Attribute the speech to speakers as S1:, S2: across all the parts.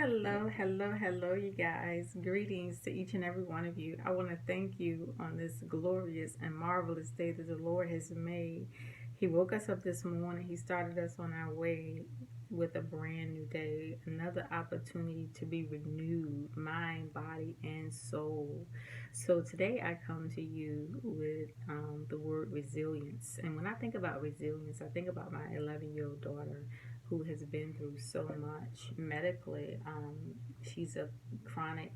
S1: Hello, you guys. Greetings to each and every one of you. I want to thank you on this glorious and marvelous day that the Lord has made. He woke us up this morning. He started us on our way with a brand new day, another opportunity to be renewed, mind, body, and soul. So today I come to you with the word resilience. And when I think about resilience, I think about my 11-year-old daughter who has been through so much medically. She's a chronic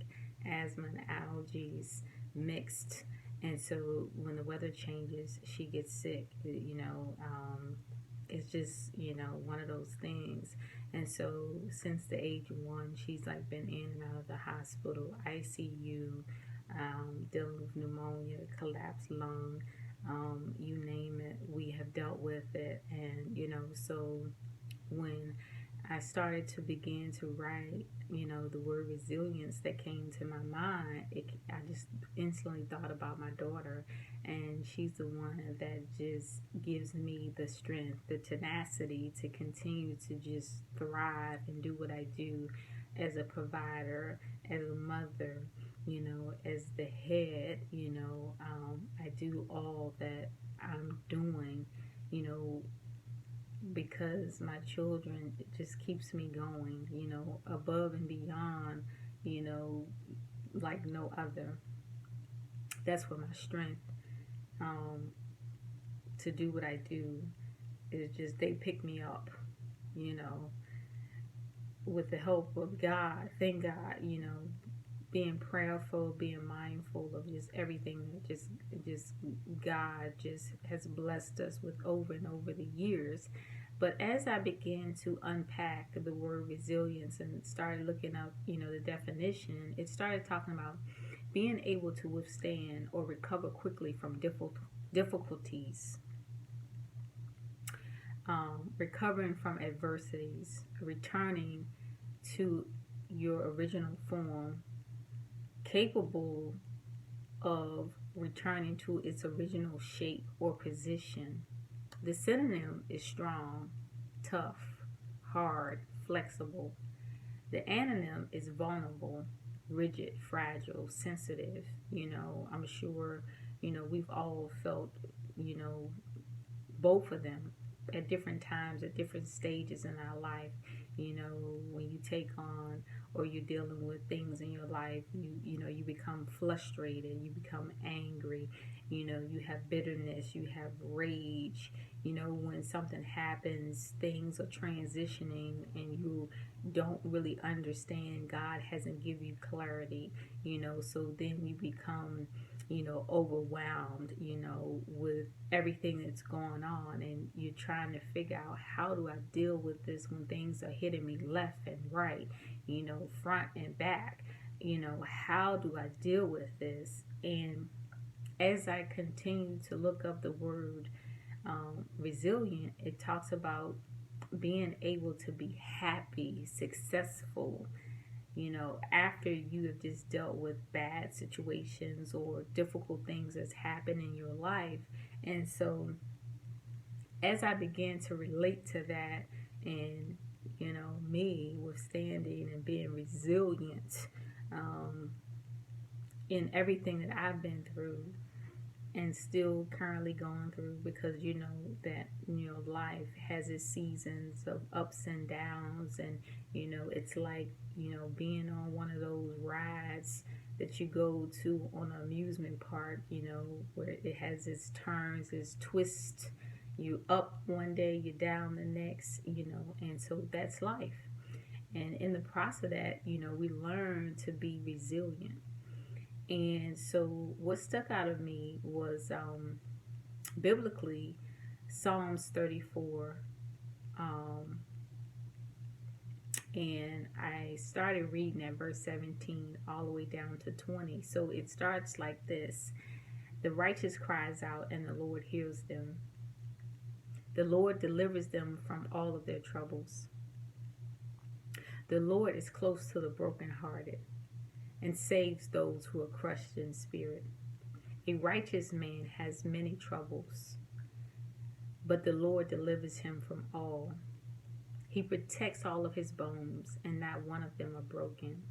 S1: asthma and allergies mixed. And so when the weather changes, she gets sick. It's just, one of those things. And so since the age of one, she's like been in and out of the hospital, ICU, dealing with pneumonia, collapsed lung, you name it, we have dealt with it. And, so when I started to begin to write, the word resilience that came to my mind, I just instantly thought about my daughter, and she's the one that just gives me the strength, the tenacity to continue to just thrive and do what I do as a provider, as a mother, as the head, I do all that I'm doing, you know, because my children, it just keeps me going, above and beyond, you know, like no other. That's where my strength um, to do what I do is just they pick me up, you know, with the help of God. Thank God, being prayerful, being mindful of just everything that just God just has blessed us with over and over the years. But as I began to unpack the word resilience and started looking up, the definition, it started talking about being able to withstand or recover quickly from difficulties, recovering from adversities, returning to your original form, capable of returning to its original shape or position. The synonym is strong, tough, hard, flexible. The anonym is vulnerable, rigid, fragile, sensitive. I'm sure, we've all felt, you know, both of them at different times, at different stages in our life. When you take on or you're dealing with things in your life, you become frustrated, you become angry, you have bitterness, you have rage. When something happens, things are transitioning and you don't really understand, God hasn't give you clarity, so then you become overwhelmed, with everything that's going on, and you're trying to figure out, how do I deal with this when things are hitting me left and right, front and back, how do I deal with this? And as I continue to look up the word resilient, it talks about being able to be happy, successful, after you have just dealt with bad situations or difficult things that's happened in your life. And so as I began to relate to that, and me withstanding and being resilient in everything that I've been through and still currently going through, because that life has its seasons of ups and downs, and it's like being on one of those rides that you go to on an amusement park, where it has its turns, its twists. You up one day, you're down the next, and so that's life. And in the process of that, we learn to be resilient. And so what stuck out of me was biblically Psalms 34. Um, and I started reading at verse 17 all the way down to 20. So it starts like this: the righteous cries out, and the Lord hears them. The Lord delivers them from all of their troubles. The Lord is close to the brokenhearted and saves those who are crushed in spirit. A righteous man has many troubles, but the Lord delivers him from all. He protects all of his bones, and not one of them are broken.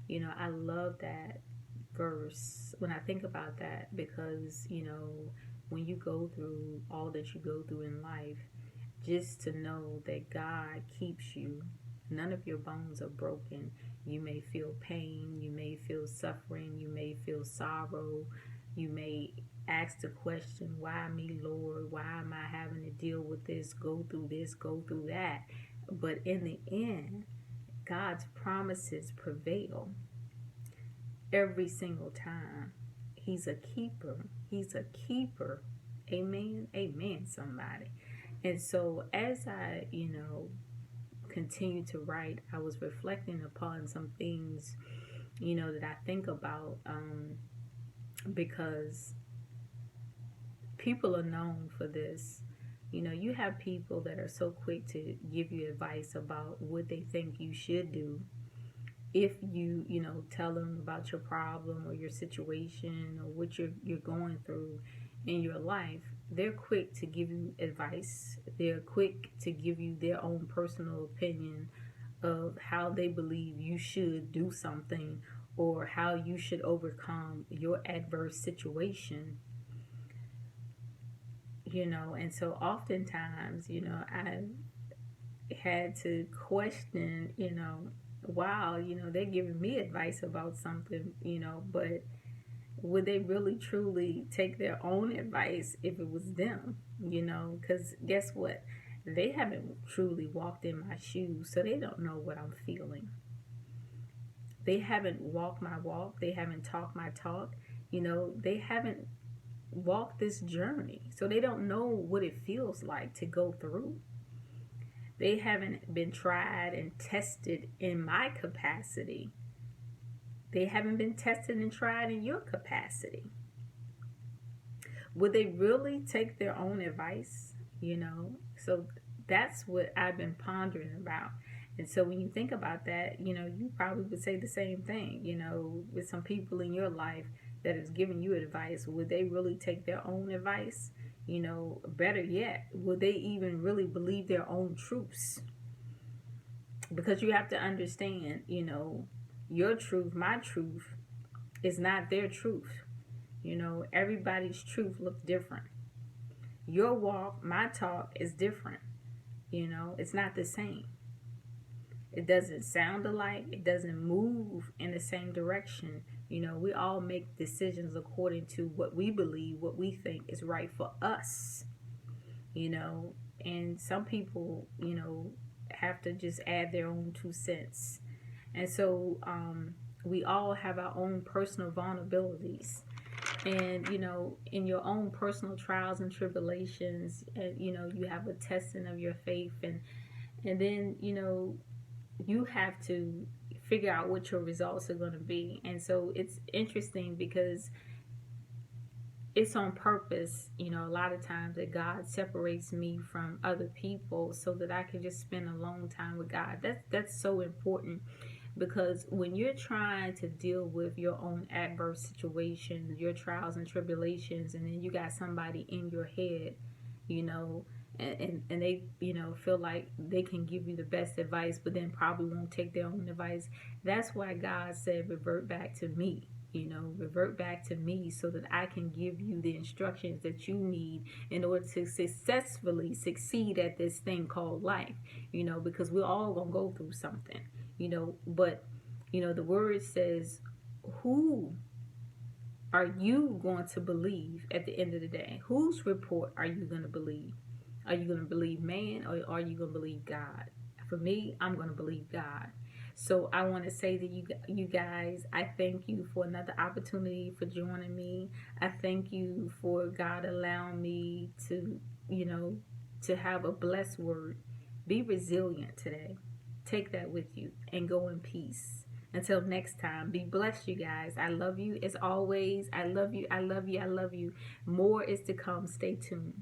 S1: You know, I love that verse when I think about that, because, you know, when you go through all that you go through in life, just to know that God keeps you. None of your bones are broken. You may feel pain, you may feel suffering, you may feel sorrow, you may ask the question, why me, Lord? Why am I having to deal with this, go through that? But in the end, God's promises prevail every single time. He's a keeper. He's a keeper. Amen. Amen, somebody. And so as I, continue to write, I was reflecting upon some things, that I think about, because people are known for this. You have people that are so quick to give you advice about what they think you should do. If you, tell them about your problem or your situation or what you're going through in your life, they're quick to give you advice. They're quick to give you their own personal opinion of how they believe you should do something or how you should overcome your adverse situation. And so oftentimes, I had to question, wow, they're giving me advice about something, but would they really truly take their own advice if it was them? Because guess what? They haven't truly walked in my shoes, so they don't know what I'm feeling. They haven't walked my walk. They haven't talked my talk. They haven't walked this journey, so they don't know what it feels like to go through. They haven't been tried and tested in my capacity. They haven't been tested and tried in your capacity. Would they really take their own advice? So that's what I've been pondering about. And so when you think about that, you probably would say the same thing, with some people in your life that is giving you advice. Would they really take their own advice? Better yet, would they even really believe their own truths? Because you have to understand, your truth, my truth, is not their truth. Everybody's truth looks different. Your walk, my talk is different. It's not the same. It doesn't sound alike. It doesn't move in the same direction. We all make decisions according to what we believe, what we think is right for us. And some people, have to just add their own 2 cents. And so we all have our own personal vulnerabilities. And, in your own personal trials and tribulations, you have a testing of your faith. And then, you have to figure out what your results are going to be. And so it's interesting because it's on purpose, a lot of times, that God separates me from other people so that I can just spend a long time with God. That's so important, because when you're trying to deal with your own adverse situations, your trials and tribulations, and then you got somebody in your head, and they, feel like they can give you the best advice, but then probably won't take their own advice. That's why God said, revert back to me. Revert back to me so that I can give you the instructions that you need in order to successfully succeed at this thing called life, because we're all going to go through something, but, the word says, who are you going to believe at the end of the day? Whose report are you going to believe? Are you going to believe man, or are you going to believe God? For me, I'm going to believe God. So I want to say to you guys, I thank you for another opportunity for joining me. I thank you for God allowing me to, to have a blessed word. Be resilient today. Take that with you and go in peace. Until next time, be blessed, you guys. I love you as always. I love you. I love you. I love you. More is to come. Stay tuned.